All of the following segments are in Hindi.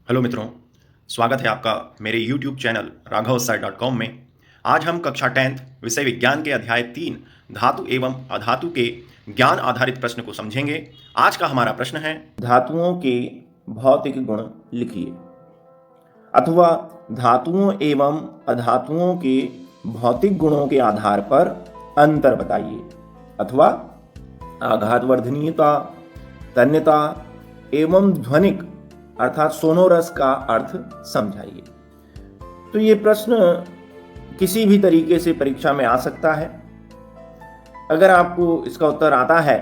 हेलो मित्रों, स्वागत है आपका मेरे YouTube चैनल राघवसाई.com में। आज हम कक्षा 10th विषय विज्ञान के अध्याय 3 धातु एवं अधातु के ज्ञान आधारित प्रश्न को समझेंगे। आज का हमारा प्रश्न है, धातुओं के भौतिक गुण लिखिए, अथवा धातुओं एवं अधातुओं के भौतिक गुणों के आधार पर अंतर बताइए, अथवा आघातवर्धनीयता, तन्यता एवं ध्वनिक अर्थात सोनोरस का अर्थ समझाइए। तो ये प्रश्न किसी भी तरीके से परीक्षा में आ सकता है। अगर आपको इसका उत्तर आता है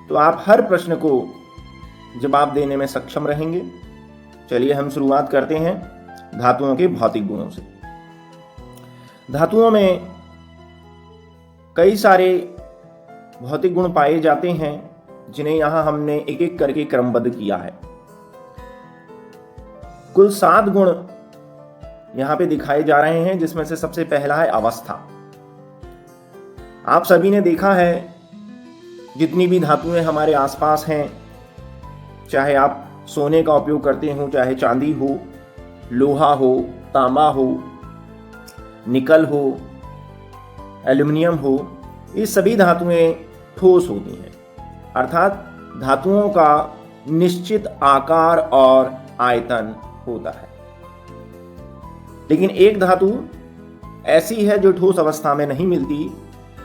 तो आप हर प्रश्न को जवाब देने में सक्षम रहेंगे। चलिए हम शुरुआत करते हैं धातुओं के भौतिक गुणों से। धातुओं में कई सारे भौतिक गुण पाए जाते हैं जिन्हें यहां हमने एक एक करके क्रमबद्ध किया है। कुल 7 गुण यहां पे दिखाए जा रहे हैं, जिसमें से सबसे पहला है अवस्था। आप सभी ने देखा है जितनी भी धातुएं हमारे आसपास हैं, चाहे आप सोने का उपयोग करते हो, चाहे चांदी हो, लोहा हो, तांबा हो, निकल हो, एल्युमिनियम हो, ये सभी धातुएं ठोस होती हैं, अर्थात धातुओं का निश्चित आकार और आयतन होता है। लेकिन एक धातु ऐसी है जो ठोस अवस्था में नहीं मिलती,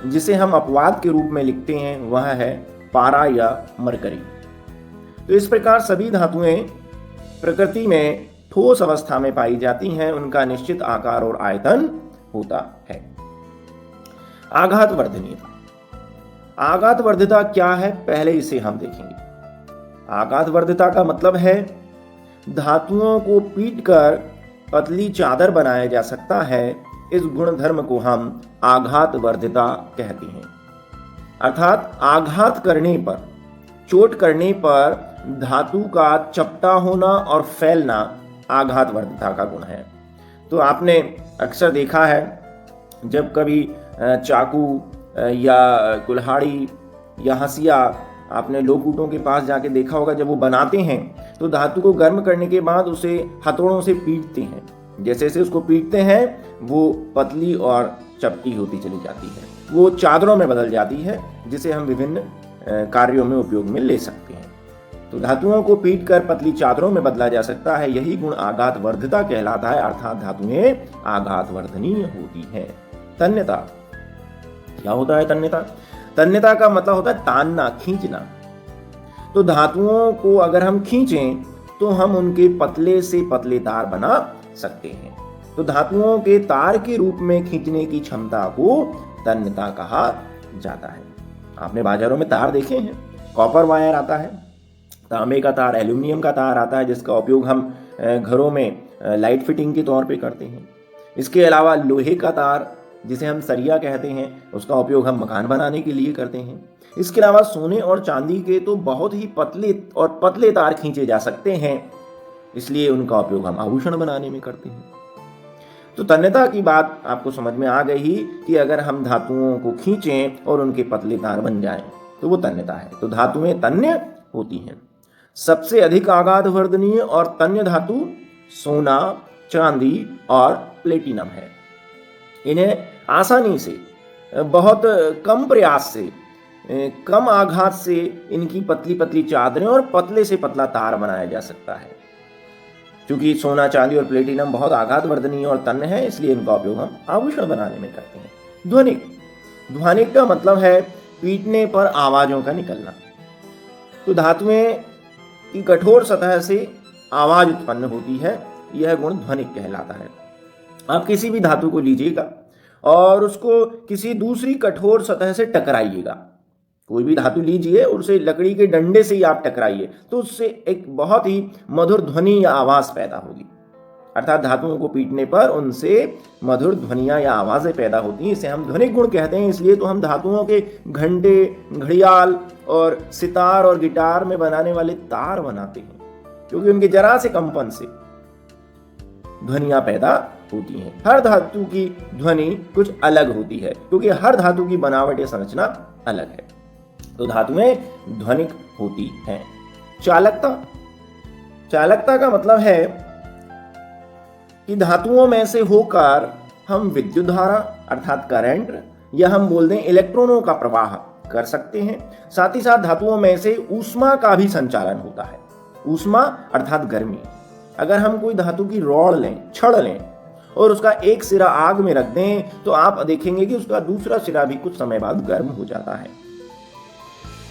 जिसे हम अपवाद के रूप में लिखते हैं, वह है पारा या मरकरी। तो इस प्रकार सभी धातुएं प्रकृति में ठोस अवस्था में पाई जाती हैं, उनका निश्चित आकार और आयतन होता है। आघातवर्धनीयता। आघातवर्धिता क्या है, पहले इसे हम देखेंगे। आघातवर्धिता का मतलब है धातुओं को पीटकर पतली चादर बनाया जा सकता है। इस गुणधर्म को हम आघातवर्धिता कहते हैं, अर्थात आघात करने पर, चोट करने पर धातु का चपटा होना और फैलना आघातवर्धिता का गुण है। तो आपने अक्सर देखा है जब कभी चाकू या कुल्हाड़ी या हंसिया आपने लोकूटों के पास जाके देखा होगा, जब वो बनाते हैं तो धातु को गर्म करने के बाद उसे हथौड़ों से पीटते हैं। जैसे जैसे उसको पीटते हैं वो पतली और चपटी होती चली जाती है, वो चादरों में बदल जाती है, जिसे हम विभिन्न कार्यों में उपयोग में ले सकते हैं। तो धातुओं को पीटकर पतली चादरों में बदला जा सकता है, यही गुण आघातवर्धिता कहलाता है, अर्थात धातुएं आघातवर्धनीय होती हैं। तन्यता क्या होता है? तन्यता का मतलब होता है तानना, खींचना। तो धातुओं को अगर हम खींचें तो हम उनके पतले से पतले तार बना सकते हैं। तो धातुओं के तार के रूप में खींचने की क्षमता को तन्यता कहा जाता है। आपने बाजारों में तार देखे हैं, कॉपर वायर आता है, तांबे का तार, एल्यूमिनियम का तार आता है, जिसका उपयोग हम घरों में लाइट फिटिंग के तौर पे करते हैं। इसके अलावा लोहे का तार, जिसे हम सरिया कहते हैं, उसका उपयोग हम मकान बनाने के लिए करते हैं। इसके अलावा सोने और चांदी के तो बहुत ही पतले तार खींचे जा सकते हैं, इसलिए उनका उपयोग हम आभूषण बनाने में करते हैं। तो तन्यता की बात आपको समझ में आ गई कि अगर हम धातुओं को खींचें और उनके पतले तार बन जाएं तो वो तन्यता है। तो धातुएं तन्य होती हैं। सबसे अधिक आघातवर्धनीय और तन्य धातु सोना, चांदी और प्लेटिनम है। इन्हें आसानी से, बहुत कम प्रयास से, कम आघात से इनकी पतली पतली चादरें और पतले से पतला तार बनाया जा सकता है। क्योंकि सोना, चांदी और प्लेटिनम बहुत आघातवर्धनीय और तन्य है, इसलिए इनका उपयोग हम आभूषण बनाने में करते हैं। ध्वनिक का मतलब है पीटने पर आवाजों का निकलना। तो धातुएं की कठोर सतह से आवाज उत्पन्न होती है, यह गुण ध्वनिक कहलाता है। आप किसी भी धातु को लीजिएगा और उसको किसी दूसरी कठोर सतह से टकराइएगा। कोई भी धातु लीजिए और उसे लकड़ी के डंडे से ही आप टकराइए, तो उससे एक बहुत ही मधुर ध्वनि या आवाज पैदा होगी। अर्थात धातुओं को पीटने पर उनसे मधुर ध्वनियां या आवाजें पैदा होती हैं, इसे हम ध्वनिक गुण कहते हैं। इसलिए तो हम धातुओं के घंटे, घड़ियाल और सितार और गिटार में बनाने वाले तार बनाते हैं, क्योंकि उनके जरा से कंपन से ध्वनियां पैदा होती हैं। हर धातु की ध्वनि कुछ अलग होती है, क्योंकि हर धातु की बनावट या संरचना अलग है। तो धातुएं ध्वनिक होती हैं। चालकता चालकता का मतलब है कि धातुओं में से होकर हम विद्युत धारा अर्थात करंट या हम बोल दें इलेक्ट्रॉनों का प्रवाह कर सकते हैं। साथ ही साथ धातुओं में से ऊष्मा का भी संचालन होता है। ऊष्मा अर्थात गर्मी। अगर हम कोई धातु की रॉड लें, छड़ लें और उसका एक सिरा आग में रख दें तो आप देखेंगे कि उसका दूसरा सिरा भी कुछ समय बाद गर्म हो जाता है।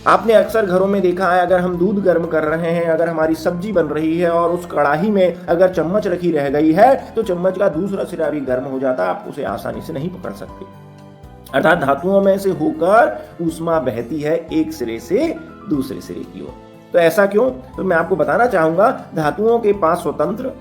आपने अक्सर घरों में देखा है, अगर हम दूध गर्म कर रहे हैं, अगर हमारी सब्जी बन रही है और उस कढ़ाई में अगर चम्मच रखी रह गई है तो चम्मच का दूसरा सिरा भी गर्म हो जाता है, आप उसे आसानी से नहीं पकड़ सकते। अर्थात धातुओं में से होकर ऊष्मा बहती है एक सिरे से दूसरे सिरे की ओर। तो ऐसा क्यों? तो मैं आपको बताना चाहूंगा, धातुओं के पास स्वतंत्र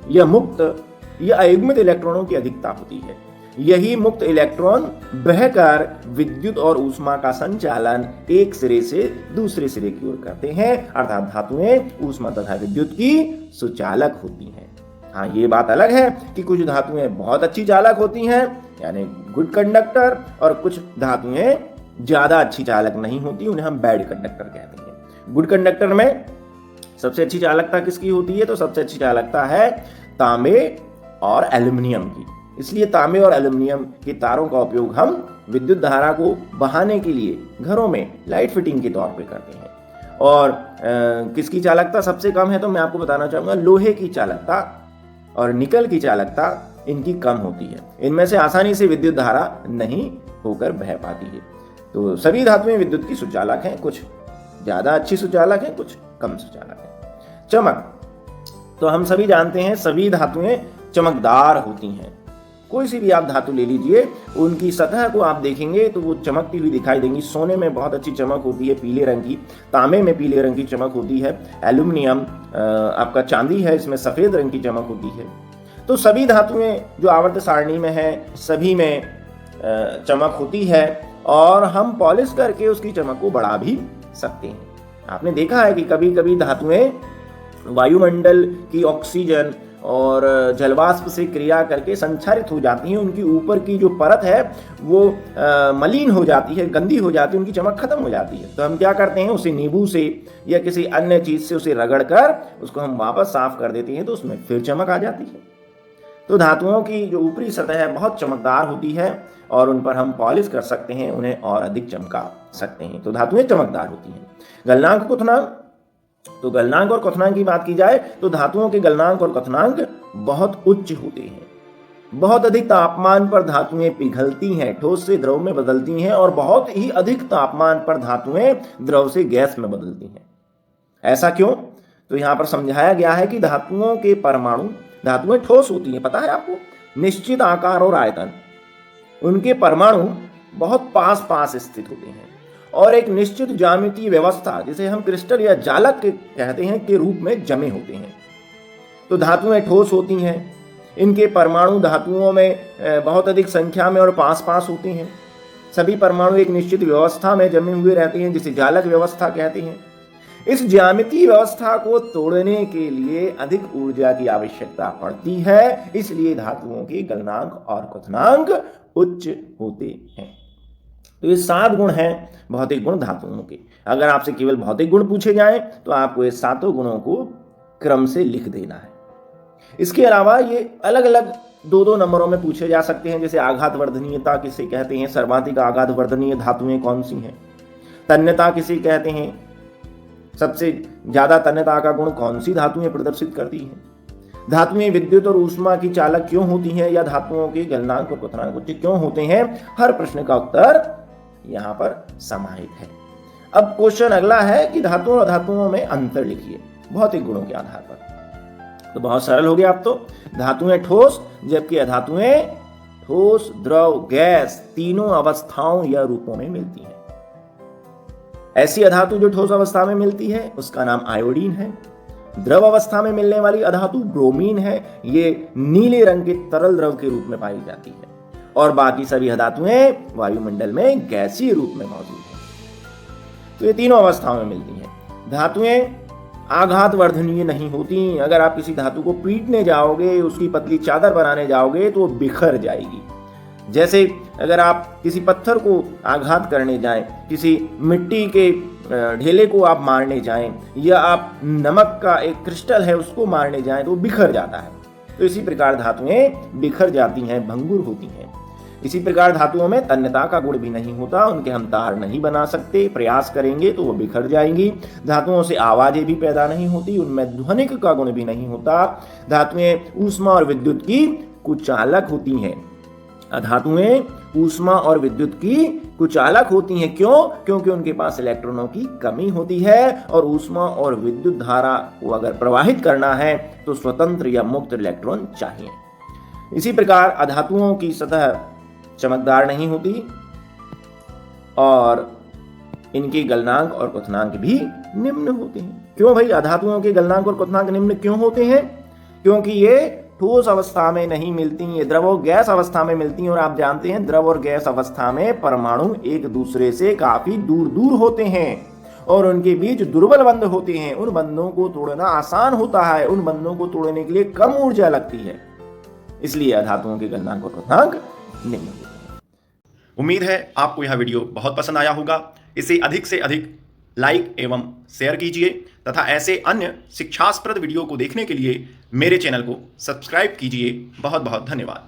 या मुक्त या अयुग्मित इलेक्ट्रॉनों की अधिकता होती है। यही मुक्त इलेक्ट्रॉन बहकर विद्युत और ऊष्मा का संचालन एक सिरे से दूसरे सिरे की ओर करते हैं। अर्थात धातुएं ऊष्मा तथा विद्युत की सुचालक होती हैं। हाँ, ये बात अलग है कि कुछ धातुएं बहुत अच्छी चालक होती हैं, यानी गुड कंडक्टर, और कुछ धातुएं ज्यादा अच्छी चालक नहीं होती, उन्हें हम बैड कंडक्टर कहते हैं। गुड कंडक्टर में सबसे अच्छी चालकता किसकी होती है? तो सबसे अच्छी चालकता है तांबे और एल्युमिनियम की। इसलिए तांबे और एल्युमिनियम के तारों का उपयोग हम विद्युत धारा को बहाने के लिए घरों में लाइट फिटिंग के तौर पे करते हैं। और किसकी चालकता सबसे कम है? तो मैं आपको बताना चाहूंगा, लोहे की चालकता और निकल की चालकता इनकी कम होती है। इनमें से आसानी से विद्युत धारा नहीं होकर बह पाती है। तो सभी धातुएं विद्युत की सुचालक हैं, कुछ ज्यादा अच्छी सुचालक हैं, कुछ कम सुचालक हैं। चमक, तो हम सभी जानते हैं सभी धातुएं चमकदार होती हैं। कोई सी भी आप धातु ले लीजिए, उनकी सतह को आप देखेंगे तो वो चमकती हुई दिखाई देंगी। सोने में बहुत अच्छी चमक होती है पीले रंग की, तांबे में पीले रंग की चमक होती है, एल्युमिनियम आपका चांदी है, इसमें सफेद रंग की चमक होती है। तो सभी धातुएं जो आवर्त सारणी में है सभी में चमक होती है और हम पॉलिश करके उसकी चमक को बढ़ा भी सकते हैं। आपने देखा है कि कभी कभी धातुएं वायुमंडल की ऑक्सीजन और जलवाष्प से क्रिया करके संक्षारित हो जाती हैं, उनकी ऊपर की जो परत है वो मलिन हो जाती है, गंदी हो जाती है, उनकी चमक खत्म हो जाती है। तो हम क्या करते हैं, उसे नींबू से या किसी अन्य चीज से उसे रगड़कर उसको हम वापस साफ कर देते हैं, तो उसमें फिर चमक आ जाती है। तो धातुओं की जो ऊपरी सतह है बहुत चमकदार होती है और उन पर हम पॉलिश कर सकते हैं, उन्हें और अधिक चमका सकते हैं। तो धातुएं चमकदार होती हैं। गलनांक क्वथनांक, तो गलनांक और क्वथनांक की बात की जाए तो धातुओं के गलनांक और क्वथनांक बहुत उच्च होते हैं। बहुत अधिक तापमान पर धातुएं पिघलती हैं, ठोस से द्रव में बदलती हैं, और बहुत ही अधिक तापमान पर धातुएं द्रव से गैस में बदलती हैं। ऐसा क्यों? तो यहां पर समझाया गया है कि धातुओं के परमाणु, धातुएं ठोस होती हैं, पता है आपको, निश्चित आकार और आयतन, उनके परमाणु बहुत पास पास स्थित होते हैं और एक निश्चित ज्यामितीय व्यवस्था, जिसे हम क्रिस्टल या जालक कहते हैं, के रूप में जमे होते हैं। तो धातुएं ठोस होती हैं, इनके परमाणु धातुओं में बहुत अधिक संख्या में और पास पास होते हैं। सभी परमाणु एक निश्चित व्यवस्था में जमे हुए रहते हैं, जिसे जालक व्यवस्था कहते हैं। इस ज्यामितीय व्यवस्था को तोड़ने के लिए अधिक ऊर्जा की आवश्यकता पड़ती है, इसलिए धातुओं के गलनांक और क्वथनांक उच्च होते हैं। तो ये 7 गुण हैं भौतिक गुण धातुओं के। अगर आपसे केवल भौतिक गुण पूछे जाएं तो आपको ये 7 गुणों को क्रम से लिख देना है। इसके अलावा ये अलग अलग 2-2 नंबरों में पूछे जा सकते हैं, जैसे आघात वर्धनीयता किसे कहते हैं, सर्वाधिक आघात वर्धनीय धातुएं कौन सी हैं, तन्यता किसे कहते हैं, सबसे ज्यादा तन्यता का गुण कौन सी धातुएं प्रदर्शित करती हैं, धातुएं विद्युत और ऊष्मा की चालक क्यों होती हैं, या धातुओं के गलनांक और क्वथनांक उच्च क्यों होते हैं। हर प्रश्न का उत्तर यहां पर समाहित है। अब क्वेश्चन अगला है कि धातुओं और धातुओं में अंतर लिखिए भौतिक गुणों के आधार पर। तो बहुत सरल हो गया अब तो। धातुएं ठोस, जबकि अधातुएं ठोस, द्रव, गैस तीनों अवस्थाओं या रूपों में मिलती हैं। ऐसी अधातु जो ठोस अवस्था में मिलती है उसका नाम आयोडीन है। द्रव अवस्था में मिलने वाली अधातु ब्रोमीन है, ये नीले रंग के तरल द्रव के रूप में पाई जाती है। और बाकी सभी धातुएं वायुमंडल में गैसीय रूप में मौजूद हैं। तो ये तीनों अवस्थाओं में मिलती हैं। धातुएं आघात वर्धनीय नहीं होती। अगर आप किसी धातु को पीटने जाओगे, उसकी पतली चादर बनाने जाओगे तो वो बिखर जाएगी। जैसे अगर आप किसी पत्थर को आघात करने जाएं, किसी मिट्टी के ढेले को आप मारने जाएं या आप नमक का एक क्रिस्टल है उसको मारने जाएं तो बिखर जाता है। तो इसी प्रकार धातुएं बिखर जाती हैं, भंगुर होती हैं। इसी प्रकार धातुओं में तन्यता का गुण भी नहीं होता, उनके हम तार नहीं बना सकते, प्रयास करेंगे तो वो बिखर जाएंगी। धातुओं से आवाजें भी पैदा नहीं होती, उनमें ध्वनिक का गुण भी नहीं होता। धातुएं ऊष्मा और विद्युत की कुचालक होती हैं। धातुएं ऊष्मा और विद्युत की कुचालक होती हैं। क्यों? क्योंकि उनके पास इलेक्ट्रॉनों की कमी होती है और ऊष्मा और विद्युत धारा को अगर प्रवाहित करना है तो स्वतंत्र या मुक्त इलेक्ट्रॉन चाहिए। इसी प्रकार अधातुओं की सतह चमकदार नहीं होती और इनके गलनांक और क्वथनांक भी निम्न होते हैं। क्यों भाई अधातुओं के गलनांक और क्वथनांक निम्न क्यों होते हैं? क्योंकि ये ठोस अवस्था में नहीं मिलती, ये द्रव और गैस अवस्था में मिलती हैं। और आप जानते हैं द्रव और गैस अवस्था में परमाणु एक दूसरे से काफी दूर दूर होते हैं और उनके बीच दुर्बल बंध होते हैं। उन बंधों को तोड़ना आसान होता है, उन बंधों को तोड़ने के लिए कम ऊर्जा लगती है, इसलिए अधातुओं के गलनांक और क्वथनांक निम्न होते हैं। उम्मीद है आपको यह वीडियो बहुत पसंद आया होगा। इसे अधिक से अधिक लाइक एवं शेयर कीजिए तथा ऐसे अन्य शिक्षास्प्रद वीडियो को देखने के लिए मेरे चैनल को सब्सक्राइब कीजिए। बहुत बहुत धन्यवाद।